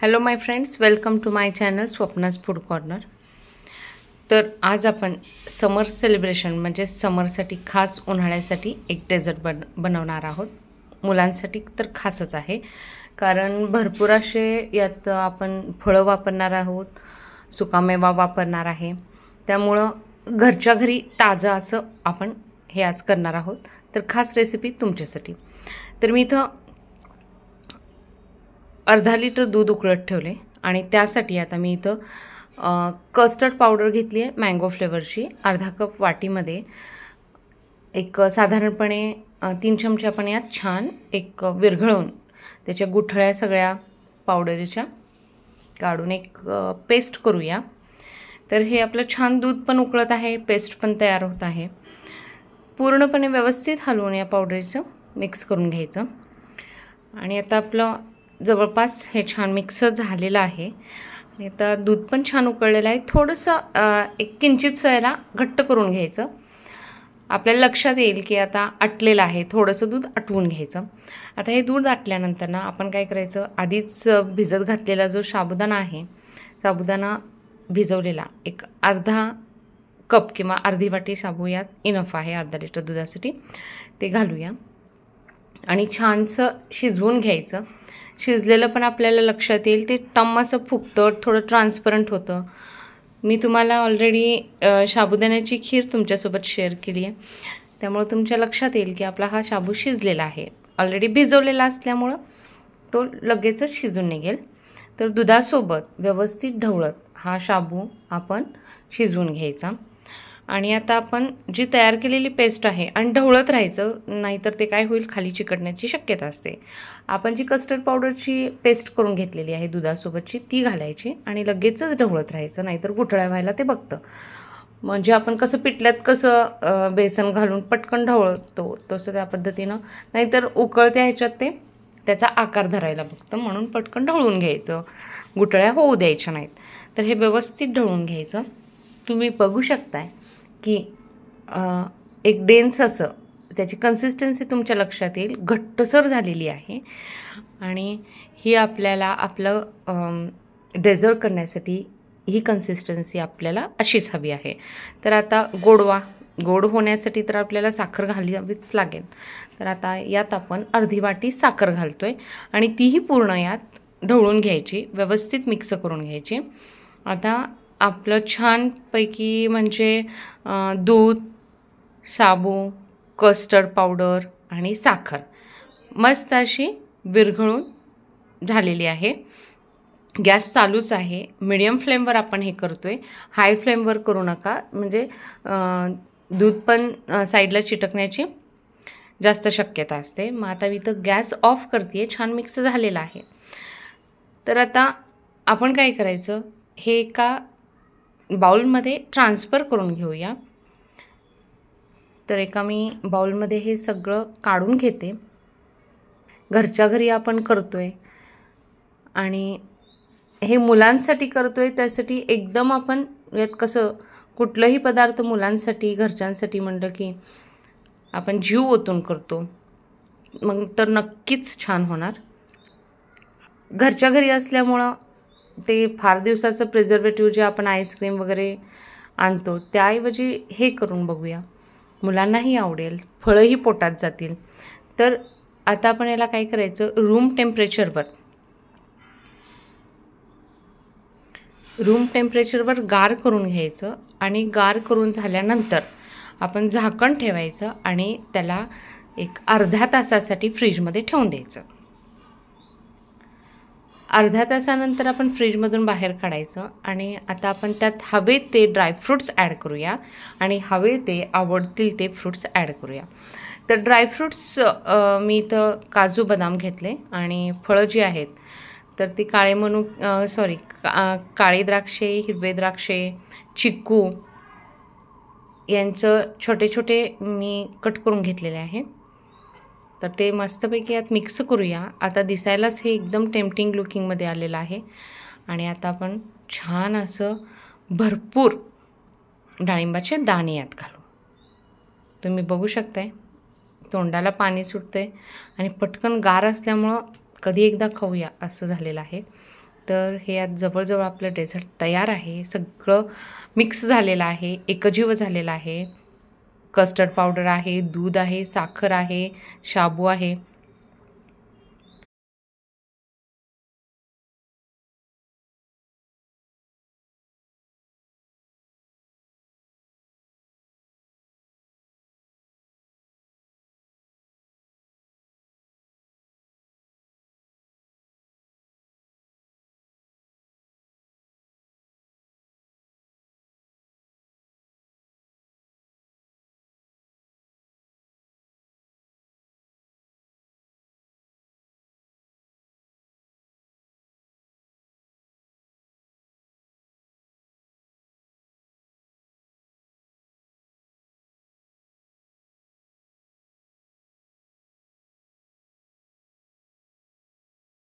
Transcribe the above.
Hello my friends, welcome to my channel Swapna's food corner. तर आज आपण समर सेलिब्रेशन म्हणजे समरसाठी खास उन्हाळ्यासाठी एक डेझर्ट बनवणार आहोत. मुलांसाठी तर खासच आहे, कारण भरपूर असे यात आपण फळं वापरणार आहोत, सुकामेवा वापरणार आहे. त्यामुळं घरच्या घरी ताजं असं आपण हे आज करणार आहोत. तर खास रेसिपी तुमच्यासाठी. तर मी इथं अर्धा लिटर दूध उकळत ठेवले आणि त्यासाठी आता मी इथं कस्टर्ड पावडर घेतली आहे मँगो फ्लेवरची. अर्धा कप वाटीमध्ये एक साधारणपणे 3 चमचे आपण यात छान एक विरघळवून त्याच्या गुठळ्या सगळ्या पावडरीच्या काढून एक पेस्ट करूया. तर हे आपलं छान दूध पण उकळत आहे, पेस्ट पण तयार होत आहे. पूर्णपणे व्यवस्थित हलवून या पावडरीचं मिक्स करून घ्यायचं. आणि आता आपलं जवळपास हे छान मिक्स झालेलं आहे आणि आता दूध पण छान उकळलेलं आहे. थोडंसं एक किंचित याला घट्ट करून घ्यायचं. आपल्याला लक्षात येईल की आता आटलेलं आहे, थोडंसं दूध आटवून घ्यायचं. आता हे दूध आटल्यानंतर ना आपण काय करायचं, आधीच भिजत घातलेला जो साबुदाणा आहे, साबुदाणा भिजवलेला एक अर्धा कप किंवा अर्धी वाटी साबू यात इनफ आहे अर्धा लिटर दुधासाठी, ते घालूया आणि छानसं शिजवून घ्यायचं. शिजलेलं पण आपल्याला लक्षात येईल, ते टम असं फुगतं, थोडं ट्रान्सपरंट होतं. मी तुम्हाला ऑलरेडी साबुदाण्याची खीर तुमच्यासोबत शेअर केली आहे, त्यामुळं तुमच्या लक्षात येईल की आपला हा शाबू शिजलेला आहे. ऑलरेडी भिजवलेला असल्यामुळं तो लगेचच शिजून निघेल. तर दुधासोबत व्यवस्थित ढवळत हा शाबू आपण शिजवून घ्यायचा. आणि आता आपण जी तयार केलेली पेस्ट आहे आणि ढवळत राहायचं, नाहीतर ते काय होईल, खाली चिकटण्याची शक्यता असते. आपण जी कस्टर्ड पावडरची पेस्ट करून घेतलेली आहे दुधासोबतची, ती घालायची आणि लगेचच ढवळत राहायचं, नाहीतर गुठळ्या व्हायला ते बघतं. म्हणजे आपण कसं पिठल्यात कसं बेसन घालून पटकन ढवळतो तसं त्या पद्धतीनं, नाहीतर उकळत्या ह्याच्यात ते त्याचा आकार धरायला बघतं. म्हणून पटकन ढवळून घ्यायचं, गुठळ्या होऊ द्यायच्या नाहीत. तर हे व्यवस्थित ढवळून घ्यायचं. तुम्ही बघू शकताय की एक डेन्स असं त्याची कन्सिस्टन्सी तुमच्या लक्षात येईल, घट्टसर झालेली आहे. आणि ही आपल्याला आपलं डेझर्ट करण्यासाठी ही कन्सिस्टन्सी आपल्याला अशीच हवी आहे. तर आता गोड होण्यासाठी तर आपल्याला साखर घालावीच लागेल. तर आता यात आपण अर्धी वाटी साखर घालतो आहे आणि तीही पूर्ण यात ढवळून घ्यायची, व्यवस्थित मिक्स करून घ्यायची. आता आपलं छानपैकी म्हणजे दूध, साबू, कस्टर्ड पावडर आणि साखर मस्त अशी विरघळून झालेली आहे. गॅस चालूच आहे, मिडियम फ्लेमवर आपण हे करतो आहे, हाय फ्लेमवर करू नका, म्हणजे दूध पण साईडला चिटकण्याची जास्त शक्यता असते. मग आता मी इथं गॅस ऑफ करते आहे. छान मिक्स झालेला आहे. तर आता आपण काय करायचं, हे एका बाउलमध्ये ट्रान्सफर करून घेऊया. तर एका मी बाउलमध्ये हे सगळं काढून घेते. घरच्या घरी आपण करतो आहे आणि हे मुलांसाठी करतो आहे, त्यासाठी एकदम आपण यात कसं कुठलंही पदार्थ मुलांसाठी घरच्यांसाठी म्हणलं की आपण जीव ओतून करतो, मग तर नक्कीच छान होणार. घरच्या घरी असल्यामुळं ते फार दिवसाचं प्रिझर्वेटिव्ह जे आपण आईस्क्रीम वगैरे आणतो त्याऐवजी हे करून बघूया, मुलांनाही आवडेल, फळंही पोटात जातील. तर आता आपण याला काय करायचं, रूम टेम्परेचरवर गार करून घ्यायचं आणि गार करून झाल्यानंतर आपण झाकण ठेवायचं आणि त्याला एक अर्ध्या तासासाठी फ्रीजमध्ये ठेवून द्यायचं. अर्ध्या तासानंतर आपण फ्रीजमधून बाहेर काढायचं आणि आता आपण त्यात हवे ते ड्रायफ्रूट्स ॲड करूया आणि हवे ते आवडतील ते फ्रूट्स ॲड करूया. तर ड्रायफ्रूट्स मी इथं काजू बदाम घेतले आणि फळं जी आहेत तर ती काळी द्राक्षे, हिरवे द्राक्षे, चिक्कू यांचं छोटे छोटे मी कट करून घेतलेले आहे. तर ते मस्तपैकी यात मिक्स करूया. आता दिसायलाच हे एकदम टेम्पटिंग लुकिंगमध्ये आलेलं आहे. आणि आता आपण छान असं भरपूर डाळिंबाचे दाणे यात घालू. तुम्ही बघू शकताय, तोंडाला पाणी सुटतंय आणि पटकन गार असल्यामुळं कधी एकदा खाऊया असं झालेलं आहे. तर हे आज जवळजवळ आपलं डेझर्ट तयार आहे. सगळं मिक्स झालेलं आहे, एकजीव झालेलं आहे. कस्टर्ड पावडर आहे, दूध आहे, साखर आहे, शाबू आहे